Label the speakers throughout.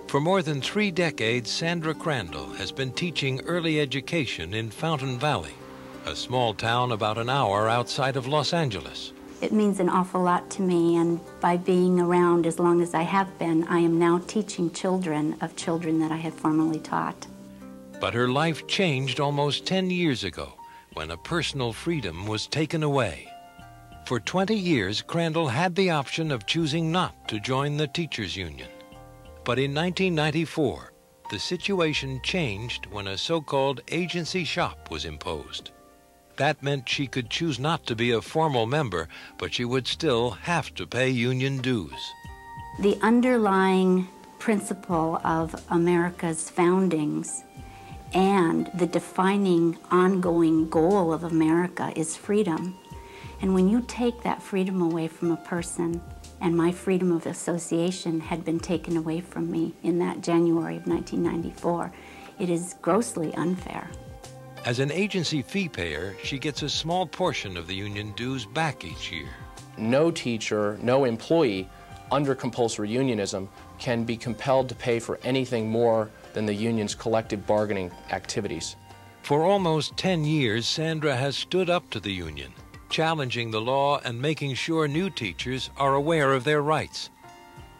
Speaker 1: For more than 3 decades, Sandra Crandall has been teaching early education in Fountain Valley, a small town about an hour outside of Los Angeles.
Speaker 2: It means an awful lot to me, and by being around as long as I have been, I am now teaching children of children that I had formerly taught.
Speaker 1: But her life changed almost 10 years ago when a personal freedom was taken away. For 20 years, Crandall had the option of choosing not to join the teachers' union. But in 1994, the situation changed when a so-called agency shop was imposed. That meant she could choose not to be a formal member, but she would still have to pay union dues.
Speaker 2: The underlying principle of America's foundings and the defining ongoing goal of America is freedom. And when you take that freedom away from a person, and my freedom of association had been taken away from me in that January of 1994, it is grossly unfair.
Speaker 1: As an agency fee payer, she gets a small portion of the union dues back each year.
Speaker 3: No teacher, no employee under compulsory unionism can be compelled to pay for anything more than the union's collective bargaining activities.
Speaker 1: For almost 10 years, Sandra has stood up to the union, challenging the law and making sure new teachers are aware of their rights.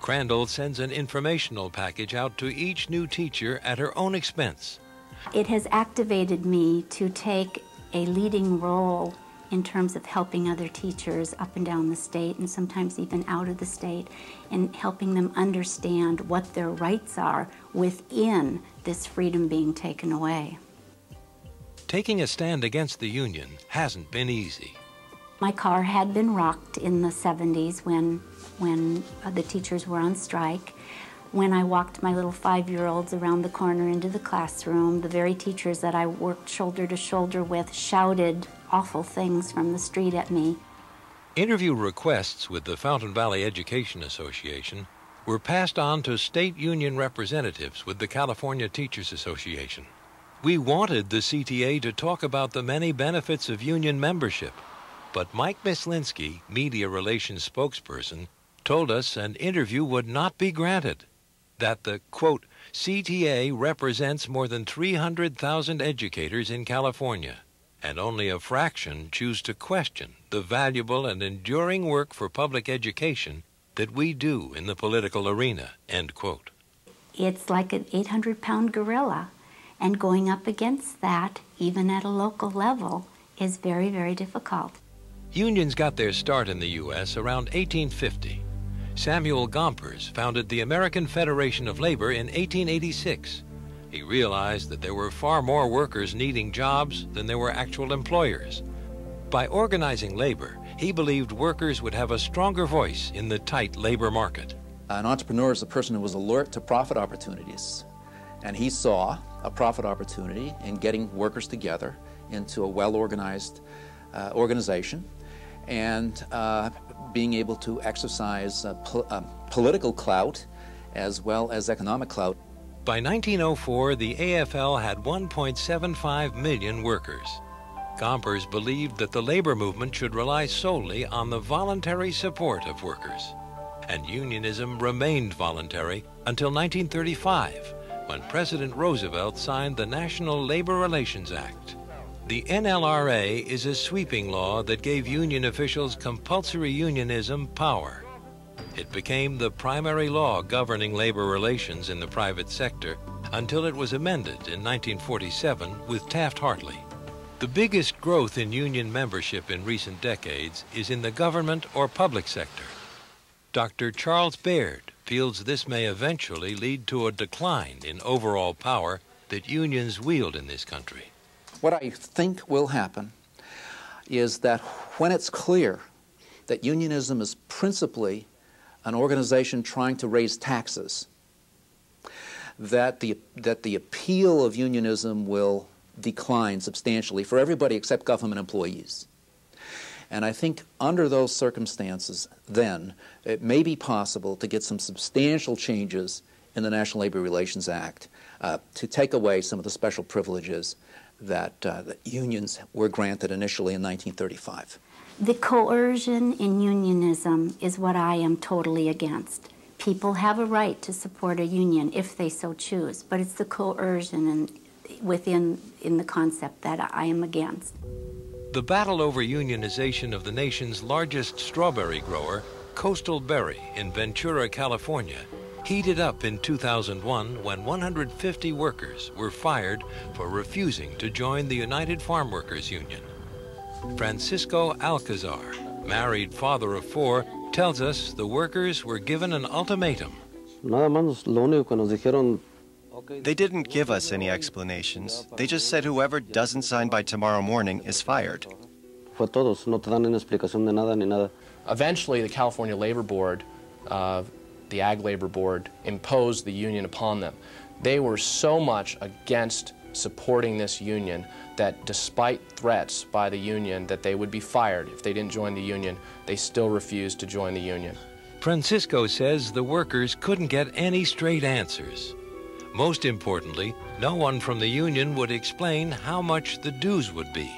Speaker 1: Crandall sends an informational package out to each new teacher at her own expense.
Speaker 2: It has activated me to take a leading role in terms of helping other teachers up and down the state, and sometimes even out of the state, and helping them understand what their rights are within this freedom being taken away.
Speaker 1: Taking a stand against the union hasn't been easy.
Speaker 2: My car had been rocked in the 70s when the teachers were on strike. When I walked my little 5-year-olds around the corner into the classroom, the very teachers that I worked shoulder to shoulder with shouted awful things from the street at me.
Speaker 1: Interview requests with the Fountain Valley Education Association were passed on to state union representatives with the California Teachers Association. We wanted the CTA to talk about the many benefits of union membership, but Mike Mislinski, media relations spokesperson, told us an interview would not be granted, that the, quote, CTA represents more than 300,000 educators in California, and only a fraction choose to question the valuable and enduring work for public education that we do in the political arena, end quote.
Speaker 2: It's like an 800-pound gorilla, and going up against that, even at a local level, is very, very difficult.
Speaker 1: Unions got their start in the U.S. around 1850. Samuel Gompers founded the American Federation of Labor in 1886. He realized that there were far more workers needing jobs than there were actual employers. By organizing labor, he believed workers would have a stronger voice in the tight labor market.
Speaker 4: An entrepreneur is a person who was alert to profit opportunities, and he saw a profit opportunity in getting workers together into a well-organized organization and being able to exercise political clout as well as economic clout.
Speaker 1: By 1904, the AFL had 1.75 million workers. Gompers believed that the labor movement should rely solely on the voluntary support of workers. And unionism remained voluntary until 1935, when President Roosevelt signed the National Labor Relations Act. The NLRA is a sweeping law that gave union officials compulsory unionism power. It became the primary law governing labor relations in the private sector until it was amended in 1947 with Taft-Hartley. The biggest growth in union membership in recent decades is in the government or public sector. Dr. Charles Baird feels this may eventually lead to a decline in overall power that unions wield in this country.
Speaker 4: What I think will happen is that when it's clear that unionism is principally an organization trying to raise taxes, that the appeal of unionism will decline substantially for everybody except government employees. And I think under those circumstances, then, it may be possible to get some substantial changes in the National Labor Relations Act to take away some of the special privileges that unions were granted initially in 1935.
Speaker 2: The coercion in unionism is what I am totally against. People have a right to support a union if they so choose, but it's the coercion within the concept that I am against.
Speaker 1: The battle over unionization of the nation's largest strawberry grower, Coastal Berry in Ventura, California, heated up in 2001 when 150 workers were fired for refusing to join the United Farm Workers Union. Francisco Alcazar, married father of 4, tells us the workers were given an ultimatum.
Speaker 5: They didn't give us any explanations. They just said whoever doesn't sign by tomorrow morning is fired.
Speaker 3: Eventually, the California Labor Board, the Ag Labor Board, imposed the union upon them. They were so much against supporting this union that despite threats by the union that they would be fired if they didn't join the union, they still refused to join the union.
Speaker 1: Francisco says the workers couldn't get any straight answers. Most importantly, no one from the union would explain how much the dues would be.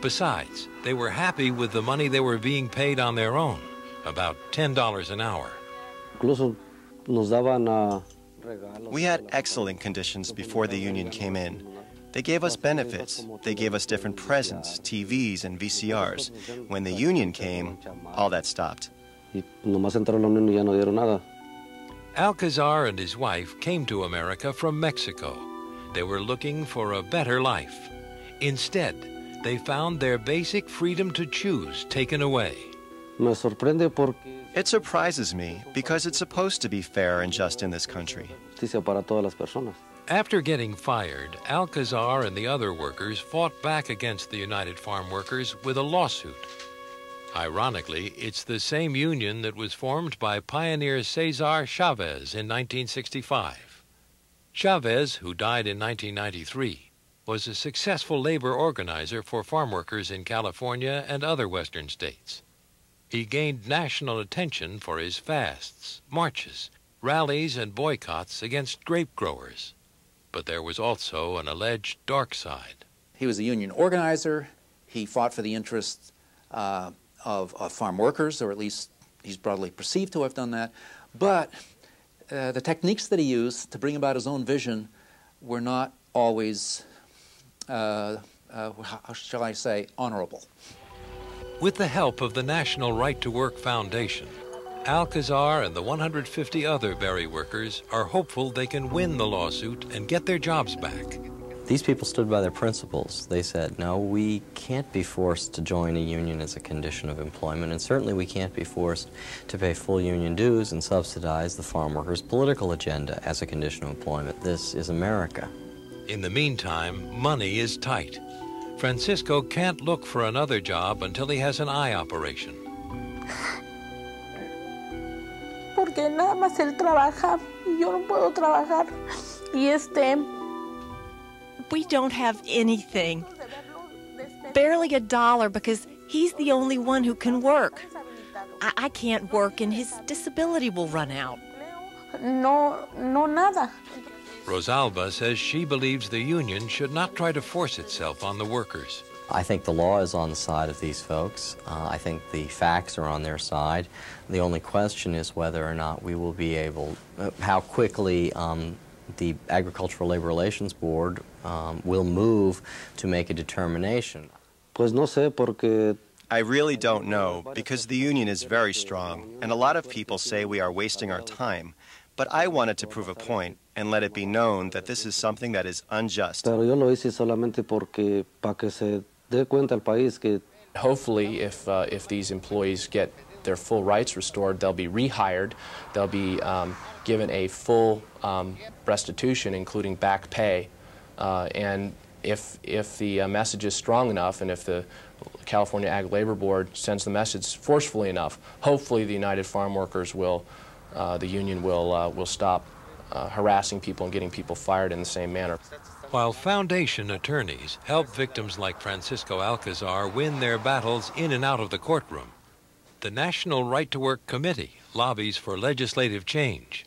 Speaker 1: Besides, they were happy with the money they were being paid on their own, about $10 an hour.
Speaker 5: We had excellent conditions before the union came in. They gave us benefits. They gave us different presents, TVs, and VCRs. When the union came, all that stopped.
Speaker 1: Alcazar and his wife came to America from Mexico. They were looking for a better life. Instead, they found their basic freedom to choose taken away.
Speaker 5: It surprises me because it's supposed to be fair and just in this country.
Speaker 1: After getting fired, Alcazar and the other workers fought back against the United Farm Workers with a lawsuit. Ironically, it's the same union that was formed by pioneer Cesar Chavez in 1965. Chavez, who died in 1993, was a successful labor organizer for farm workers in California and other western states. He gained national attention for his fasts, marches, rallies, and boycotts against grape growers. But there was also an alleged dark side.
Speaker 4: He was a union organizer. He fought for the interests of farm workers, or at least he's broadly perceived to have done that. But the techniques that he used to bring about his own vision were not always, how shall I say, honorable.
Speaker 1: With the help of the National Right to Work Foundation, Alcazar and the 150 other berry workers are hopeful they can win the lawsuit and get their jobs back.
Speaker 6: These people stood by their principles. They said, no, we can't be forced to join a union as a condition of employment, and certainly we can't be forced to pay full union dues and subsidize the farm workers' political agenda as a condition of employment. This is America.
Speaker 1: In the meantime, money is tight. Francisco can't look for another job until he has an eye operation.
Speaker 7: Porque nada más él trabaja y yo no puedo trabajar.
Speaker 8: We don't have anything. Barely $1 because he's the only one who can work. I can't work and his disability will run out.
Speaker 7: No nada.
Speaker 1: Rosalba says she believes the union should not try to force itself on the workers.
Speaker 6: I think the law is on the side of these folks. I think the facts are on their side. The only question is whether or not we will be able, how quickly the Agricultural Labor Relations Board will move to make a determination.
Speaker 5: I really don't know because the union is very strong and a lot of people say we are wasting our time. But I wanted to prove a point and let it be known that this is something that is unjust.
Speaker 3: Hopefully, if these employees get their full rights restored, they'll be rehired, they'll be given a full restitution, including back pay, and if the message is strong enough, and if the California Ag Labor Board sends the message forcefully enough, hopefully the United Farm Workers will, the union will stop harassing people and getting people fired in the same manner.
Speaker 1: While foundation attorneys help victims like Francisco Alcazar win their battles in and out of the courtroom, the National Right to Work Committee lobbies for legislative change.